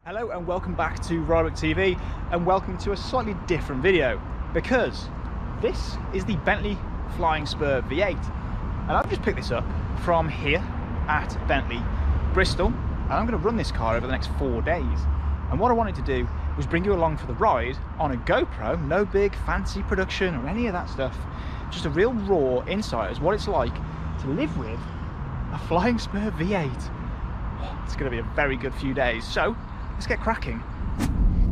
Hello and welcome back to Rylook TV, and welcome to a slightly different video because this is the Bentley Flying Spur V8, and I've just picked this up from here at Bentley Bristol, and I'm going to run this car over the next 4 days. And what I wanted to do was bring you along for the ride on a GoPro, no big fancy production or any of that stuff, just a real raw insight as what it's like to live with a Flying Spur V8. It's going to be a very good few days, so let's get cracking.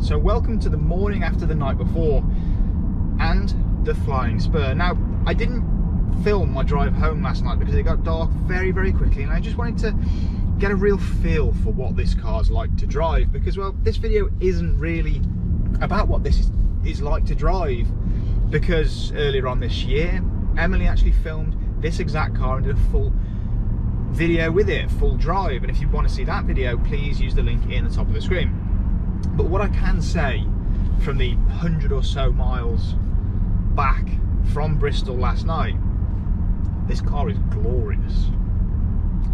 So welcome to the morning after the night before and the Flying Spur. Now, I didn't film my drive home last night because it got dark very quickly, and I just wanted to get a real feel for what this car's like to drive, because, well, this video isn't really about what this is like to drive, because earlier on this year Emily actually filmed this exact car and did a full video with it, full drive, and if you want to see that video, please use the link in the top of the screen. But what I can say from the 100 or so miles back from Bristol last night, this car is glorious.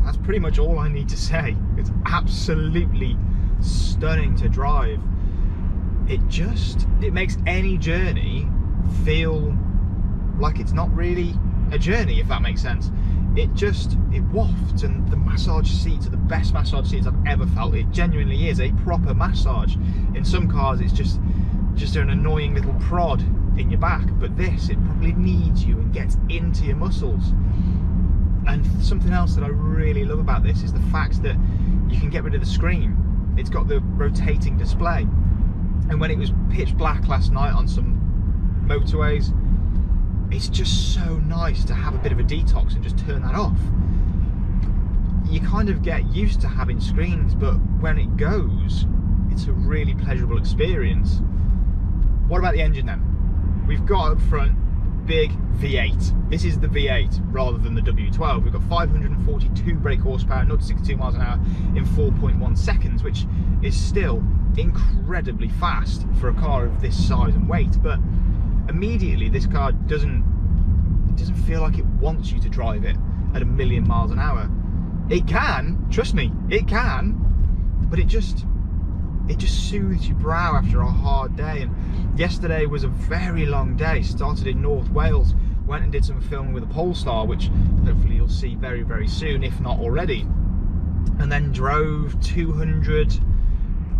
That's pretty much all I need to say. It's absolutely stunning to drive. It makes any journey feel like it's not really a journey, if that makes sense. It wafts, and the massage seats are the best massage seats I've ever felt. It genuinely is a proper massage. In some cars it's just an annoying little prod in your back, but this, it probably needs you and gets into your muscles. And something else that I really love about this is the fact that you can get rid of the screen. It's got the rotating display, and when it was pitch black last night on some motorways, it's just so nice to have a bit of a detox and just turn that off. You kind of get used to having screens, but when it goes, it's a really pleasurable experience. What about the engine then? We've got up front big V8. This is the V8 rather than the W12. We've got 542 brake horsepower, 0 to 62 miles an hour in 4.1 seconds, which is still incredibly fast for a car of this size and weight. But immediately this car doesn't feel like it wants you to drive it at 1,000,000 miles an hour. It can, trust me, it can, but it just soothes your brow after a hard day. And yesterday was a very long day. Started in North Wales, went and did some filming with a Polestar, which hopefully you'll see very soon, if not already, and then drove 200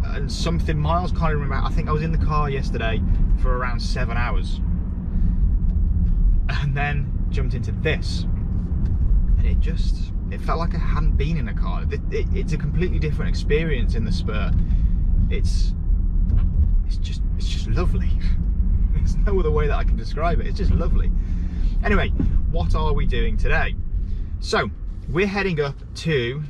and something miles, can't remember. I think I was in the car yesterday for around 7 hours, and then jumped into this, and it felt like I hadn't been in a car. It's a completely different experience in the Spur. It's just lovely. There's no other way that I can describe it. It's just lovely. Anyway, what are we doing today? So we're heading up to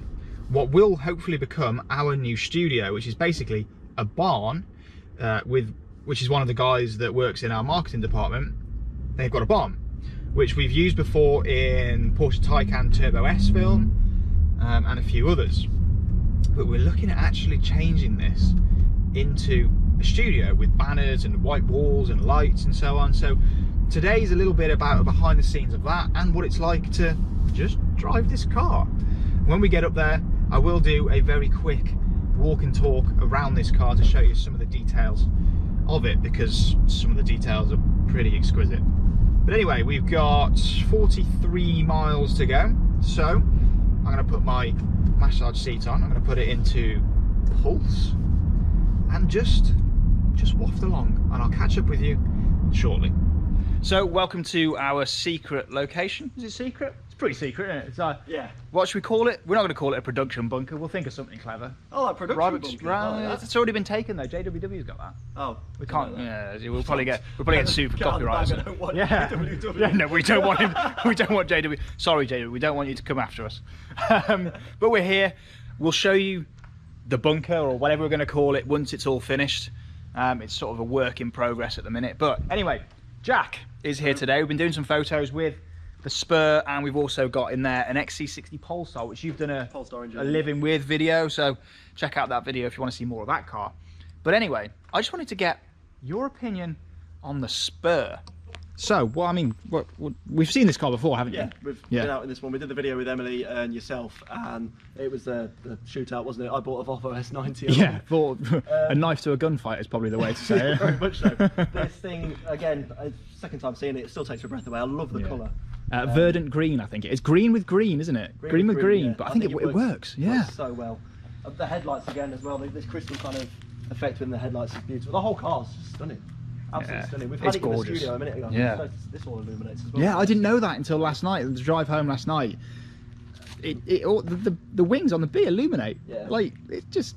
what will hopefully become our new studio, which is basically a barn, which is one of the guys that works in our marketing department. They've got a barn which we've used before in Porsche Taycan Turbo S film, and a few others, but we're looking at actually changing this into a studio with banners and white walls and lights and so on. So today's a little bit about behind the scenes of that and what it's like to just drive this car. When we get up there, I will do a very quick walk and talk around this car to show you some of the details of it, because some of the details are pretty exquisite. But anyway, we've got 43 miles to go, so I'm going to put my massage seat on. I'm going to put it into pulse and just waft along, and I'll catch up with you shortly. So welcome to our secret location. Is it secret? It's pretty secret, isn't it? It's yeah. What should we call it? We're not going to call it a production bunker. We'll think of something clever. Oh, a production bunker. Right. It's already been taken though. JWW's got that. Oh. We can't. Yeah. We'll probably get sued for copyright. Yeah. Yeah. No, we don't want him. We don't want JW. Sorry, JW. We don't want you to come after us. But we're here. We'll show you the bunker, or whatever we're going to call it, once it's all finished. It's sort of a work in progress at the minute. But anyway, Jack is here today. We've been doing some photos with the Spur, and we've also got in there an XC60 Polestar, which you've done a living with video, so check out that video if you want to see more of that car. But anyway, I just wanted to get your opinion on the Spur. So, well, I mean, we've seen this car before, haven't you? Yeah, we've been out in this one. We did the video with Emily and yourself, and it was the shootout, wasn't it? I bought a Volvo S90. Yeah, bought a knife to a gunfight is probably the way to say it. Very much so. This thing, again, second time seeing it, it still takes your breath away. I love the colour. Verdant green, I think it is. Green with green, isn't it? Green with green, yeah. But I think it works. Yeah. Works so well. The headlights again as well. This crystal kind of effect within the headlights is beautiful. The whole car's just stunning. Absolutely stunning. We've had it in the studio a minute ago. Yeah. This all illuminates as well. Yeah, I didn't know that until last night. The drive home last night. The wings on the B illuminate. Yeah. Like, it's just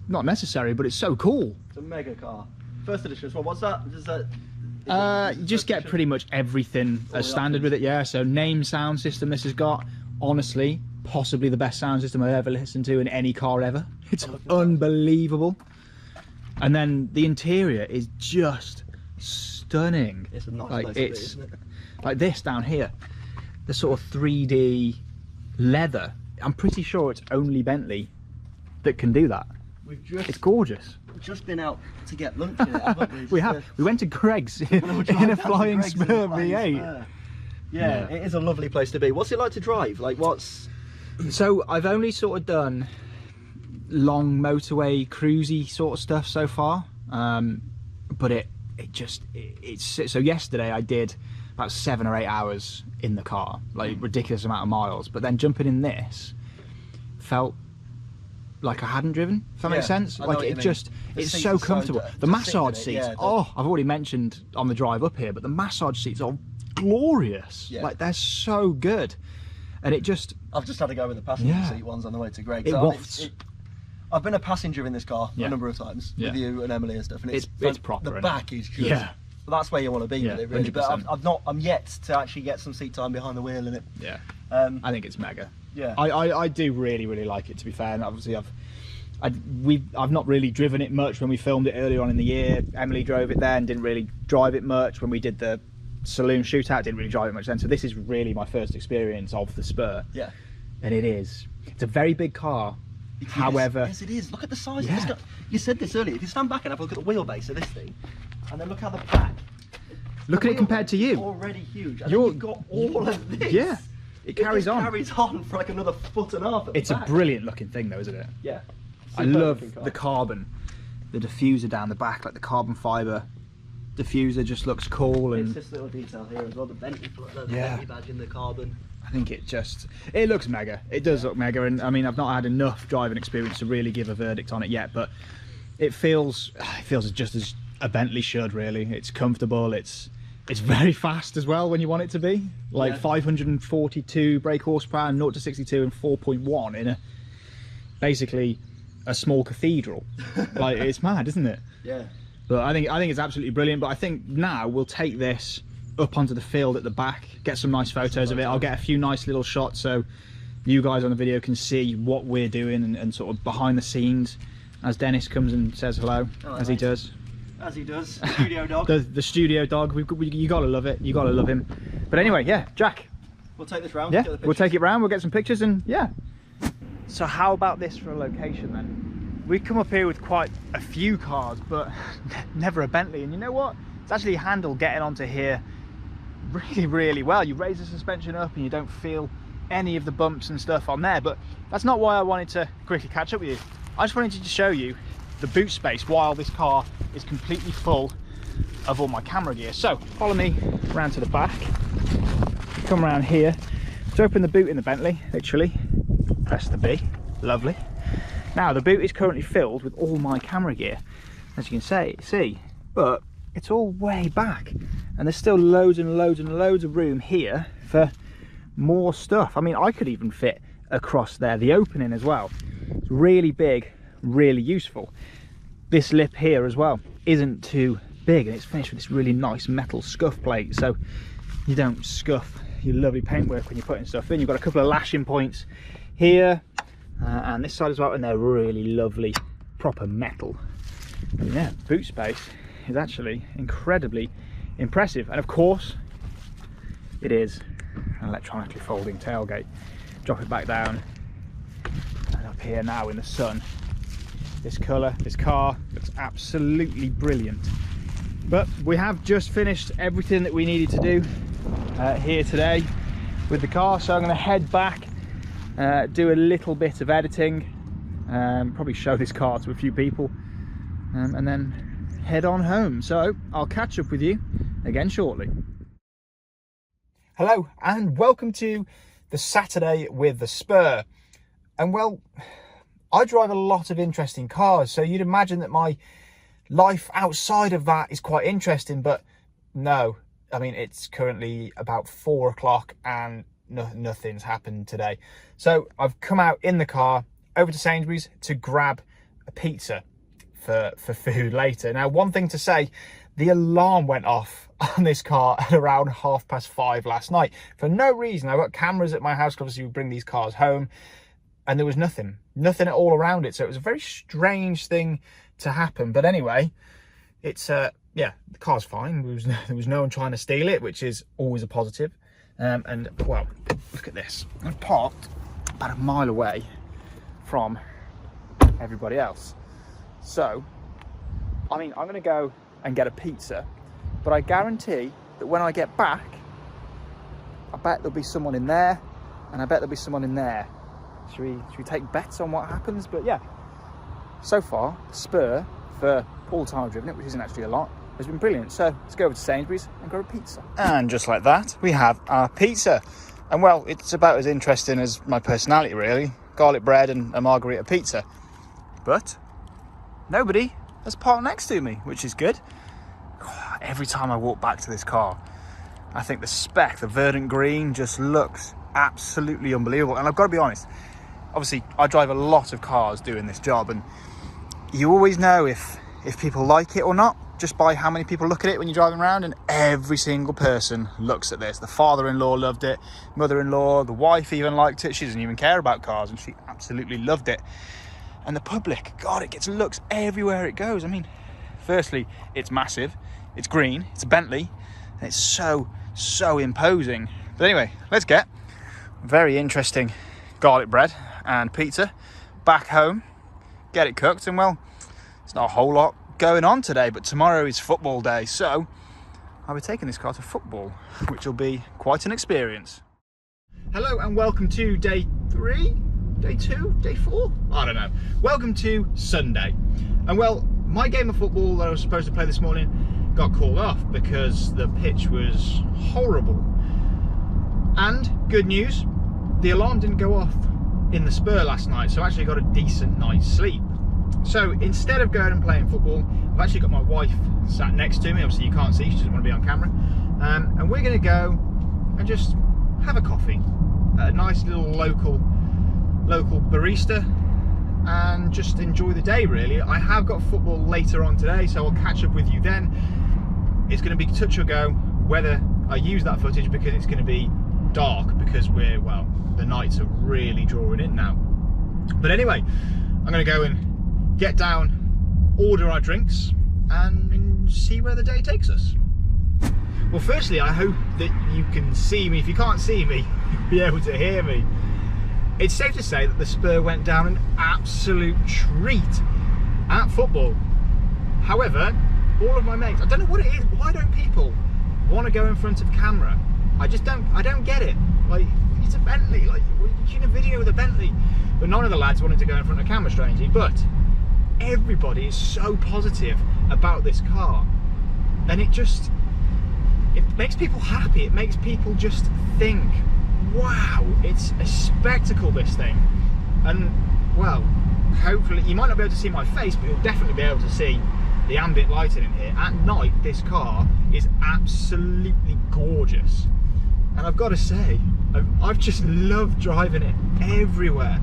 not necessary, but it's so cool. It's a mega car. First edition as well. What's that? Does that? You just get pretty much everything as standard with it. Yeah. So name sound system this has got. Honestly, possibly the best sound system I've ever listened to in any car ever. It's unbelievable. And then the interior is just stunning. It's a nice place to be, isn't it? Like this down here, the sort of 3D leather. I'm pretty sure it's only Bentley that can do that. It's gorgeous. We've just been out to get lunch here, haven't we? We have. We went to Greg's in a Flying Spur V8. Yeah, it is a lovely place to be. What's it like to drive? Like, what's... So I've only sort of done long motorway cruisy sort of stuff so far, but it's so yesterday I did about 7 or 8 hours in the car, like ridiculous amount of miles, but then jumping in this felt like I hadn't driven, if that makes sense. Like it's so comfortable. The massage seats, I've already mentioned on the drive up here, but the massage seats are glorious. Like, they're so good. And I've just had to go with the passenger seat ones on the way to Greg. It wafts. I've been a passenger in this car a number of times with you and Emily and stuff, and it's proper. The back is just, but that's where you want to be with it, really. 100%. But I'm yet to actually get some seat time behind the wheel in it. Yeah, I think it's mega. Yeah, I do really like it, to be fair. And obviously I've not really driven it much when we filmed it earlier on in the year. Emily drove it then, didn't really drive it much when we did the saloon shootout, didn't really drive it much then. So this is really my first experience of the Spur. Yeah, and it's a very big car. However, yes, it is. Look at the size. Yeah. You said this earlier. If you stand back and have a look at the wheelbase of this thing, and then look at the back. Look at it compared to you. Already huge. And you've got all of this. Yeah, it carries on. Carries on for like another 1.5 feet. It's a brilliant looking thing, though, isn't it? Yeah. I love the carbon, the diffuser down the back, like the carbon fibre diffuser just looks cool. And it's this little detail here as well, the Bentley badge in the carbon. I think it looks mega. It does look mega, and I mean, I've not had enough driving experience to really give a verdict on it yet, but it feels just as a Bentley should, really. It's comfortable, it's very fast as well when you want it to be. Like 542 brake horsepower, 0 to 62 in 4.1 in basically a small cathedral. Like, it's mad, isn't it? Yeah. But I think it's absolutely brilliant. But I think now we'll take this up onto the field at the back, get some nice photos of it. I'll get a few nice little shots so you guys on the video can see what we're doing and sort of behind the scenes as Dennis comes and says hello, as he does. As he does, studio dog. the studio dog. You gotta love it. You gotta love him. But anyway, yeah, Jack. We'll take this round. Yeah, we'll take it round. We'll get some pictures and yeah. So how about this for a location then? We've come up here with quite a few cars, but never a Bentley. And you know what? It's actually handled getting onto here really well. You raise the suspension up and you don't feel any of the bumps and stuff on there. But that's not why I wanted to quickly catch up with you. I just wanted to show you the boot space while this car is completely full of all my camera gear. So follow me around to the back, come around here to open the boot in the Bentley. Literally press the B. Lovely. Now the boot is currently filled with all my camera gear, as you can see, but it's all way back and there's still loads and loads of room here for more stuff. I mean, I could even fit across there, the opening as well. It's really big, really useful. This lip here as well isn't too big, and it's finished with this really nice metal scuff plate, so you don't scuff your lovely paintwork when you're putting stuff in. You've got a couple of lashing points here and this side as well, and they're really lovely proper metal. And yeah, boot space is actually incredibly impressive. And of course it is an electronically folding tailgate. Drop it back down, and up here now in the sun, this colour, this car looks absolutely brilliant. But we have just finished everything that we needed to do here today with the car, so I'm going to head back, do a little bit of editing, probably show this car to a few people, and then head on home. So I'll catch up with you again shortly. Hello and welcome to the Saturday with the Spur. And well, I drive a lot of interesting cars, so you'd imagine that my life outside of that is quite interesting, but no. I mean, it's currently about 4 o'clock and nothing's happened today. So I've come out in the car over to Sainsbury's to grab a pizza for food later. Now, one thing to say, the alarm went off on this car at around 5:30 last night. For no reason. I've got cameras at my house, obviously we bring these cars home, and there was nothing at all around it. So it was a very strange thing to happen. But anyway, it's yeah, the car's fine. There was no one trying to steal it, which is always a positive. And well, look at this. I'm parked about a mile away from everybody else. So, I mean, I'm going to go and get a pizza, but I guarantee that when I get back, I bet there'll be someone in there, and I bet there'll be someone in there. Should we take bets on what happens? But yeah, so far, the Spur, for all the time I've driven it, which isn't actually a lot, has been brilliant. So let's go over to Sainsbury's and grab a pizza. And just like that, we have our pizza. And well, it's about as interesting as my personality, really. Garlic bread and a margarita pizza. But nobody has parked next to me, which is good. Every time I walk back to this car, I think the spec, the verdant green, just looks absolutely unbelievable. And I've got to be honest, obviously I drive a lot of cars doing this job, and you always know if people like it or not just by how many people look at it when you're driving around. And every single person looks at this. The father-in-law loved it, mother-in-law, the wife even liked it. She doesn't even care about cars and she absolutely loved it. And the public, God, it gets looks everywhere it goes. I mean, firstly, it's massive, it's green, it's a Bentley, and it's so imposing. But anyway, let's get very interesting garlic bread and pizza back home, get it cooked. And well, it's not a whole lot going on today, but tomorrow is football day, so I'll be taking this car to football, which will be quite an experience. Hello and welcome to day 3, day 2, day 4, I don't know. Welcome to Sunday. And well, my game of football that I was supposed to play this morning got called off because the pitch was horrible. And good news, the alarm didn't go off in the Spur last night, so I actually got a decent night's sleep. So instead of going and playing football, I've actually got my wife sat next to me. Obviously you can't see, she doesn't want to be on camera. And we're going to go and just have a coffee at a nice little local barista and just enjoy the day, really. I have got football later on today, so I'll catch up with you then. It's going to be touch or go whether I use that footage, because it's going to be dark, because well, the nights are really drawing in now. But anyway, I'm going to go and get down, order our drinks, and see where the day takes us. Well, firstly, I hope that you can see me. If you can't see me, you'll be able to hear me. It's safe to say that the Spur went down an absolute treat at football. However, all of my mates, I don't know what it is, why don't people want to go in front of camera? I don't get it. Like, it's a Bentley, like, you're shooting a video with a Bentley. But none of the lads wanted to go in front of camera, strangely. But everybody is so positive about this car, and it makes people happy. It makes people just think, wow, it's a spectacle, this thing. And well, hopefully you might not be able to see my face, but you'll definitely be able to see the ambient lighting in here. At night, this car is absolutely gorgeous, and I've got to say, I've just loved driving it everywhere.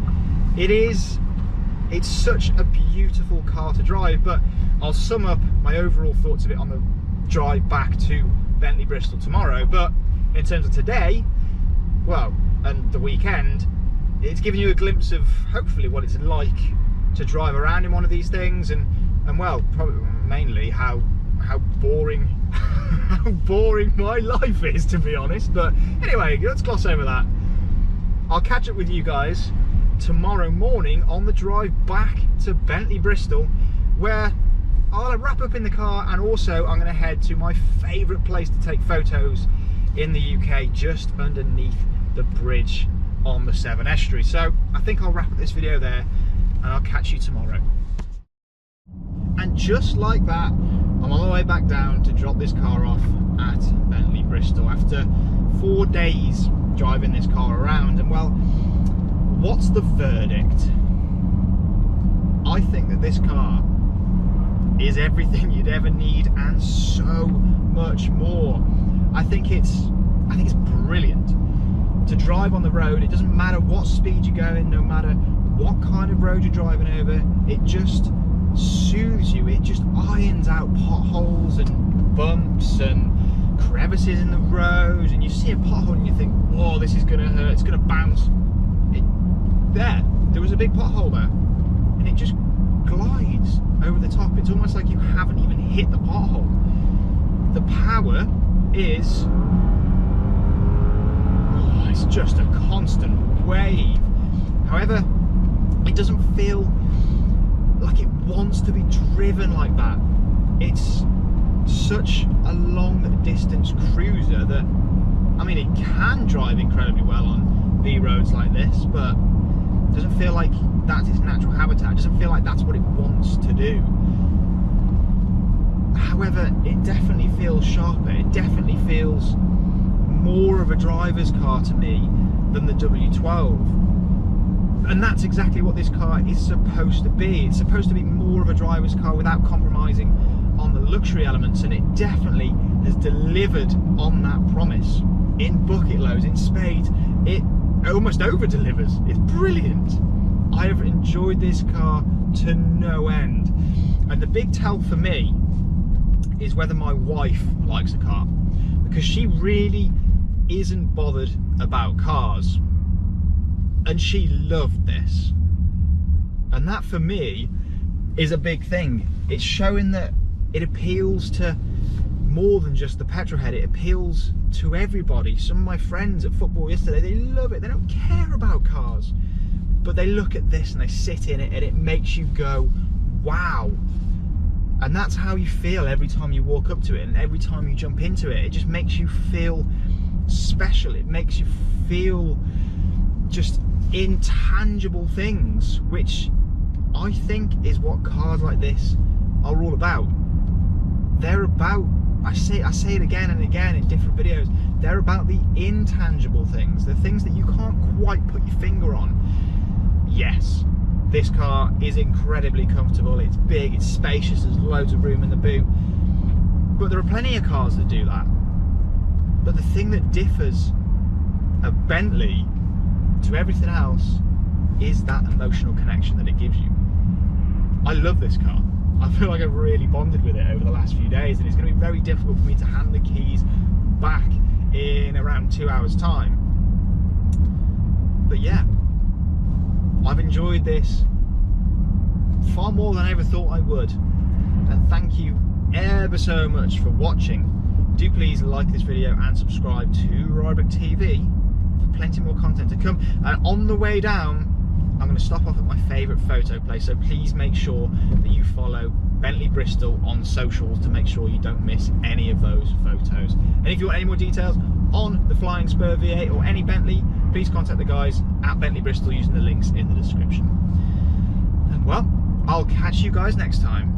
It's such a beautiful car to drive. But I'll sum up my overall thoughts of it on the drive back to Bentley Bristol tomorrow. But in terms of today, well, and the weekend, it's giving you a glimpse of hopefully what it's like to drive around in one of these things, and well, probably mainly how boring how boring my life is, to be honest. But anyway, let's gloss over that. I'll catch up with you guys tomorrow morning on the drive back to Bentley Bristol, where I'll I'll wrap up in the car, and also I'm going to head to my favourite place to take photos in the UK, just underneath the bridge on the Severn Estuary. So I think I'll wrap up this video there, and I'll catch you tomorrow. And just like that, I'm on my way back down to drop this car off at Bentley Bristol after 4 days driving this car around. And well, what's the verdict? I think that this car is everything you'd ever need and so much more. I think it's brilliant to drive on the road. It doesn't matter what speed you're going, no matter what kind of road you're driving over, it just soothes you. It just irons out potholes and bumps and crevices in the road, and you see a pothole and you think, oh, this is gonna hurt, it's gonna bounce. There was a big pothole there, and it just glides over the top. It's almost like you haven't even hit the pothole. The power is, it's just a constant wave. However, it doesn't feel like it wants to be driven like that. It's such a long distance cruiser that, I mean, it can drive incredibly well on B roads like this, but it doesn't feel like that's its natural habitat. It doesn't feel like that's what it wants to do. However, it definitely feels sharper. It definitely feels more of a driver's car to me than the W12. And that's exactly what this car is supposed to be. It's supposed to be more of a driver's car without compromising on the luxury elements, and it definitely has delivered on that promise. In bucket loads, in spades, it almost over-delivers. It's brilliant. I have enjoyed this car to no end. And the big tell for me is whether my wife likes a car, because she really isn't bothered about cars. And she loved this, and that for me is a big thing. It's showing that it appeals to more than just the petrol head. It appeals to everybody. Some of my friends at football yesterday, they love it. They don't care about cars, but they look at this and they sit in it, and it makes you go, wow. And that's how you feel every time you walk up to it, and every time you jump into it. It just makes you feel special. It makes you feel just intangible things, which I think is what cars like this are all about. They're about, I say it again and again in different videos, they're about the intangible things, the things that you can't quite put your finger on. Yes, this car is incredibly comfortable, it's big, it's spacious, there's loads of room in the boot, but there are plenty of cars that do that. But the thing that differs a Bentley to everything else is that emotional connection that it gives you. I love this car. I feel like I've really bonded with it over the last few days, and it's going to be very difficult for me to hand the keys back in around 2 hours time. But yeah, I've enjoyed this far more than I ever thought I would, and thank you ever so much for watching. Do please like this video and subscribe to Rybrook TV for plenty more content to come. And on the way down, I'm going to stop off at my favourite photo place, so please make sure that you follow Bentley Bristol on socials to make sure you don't miss any of those photos. And if you want any more details on the Flying Spur V8 or any Bentley, please contact the guys at Bentley Bristol using the links in the description. And well, I'll catch you guys next time.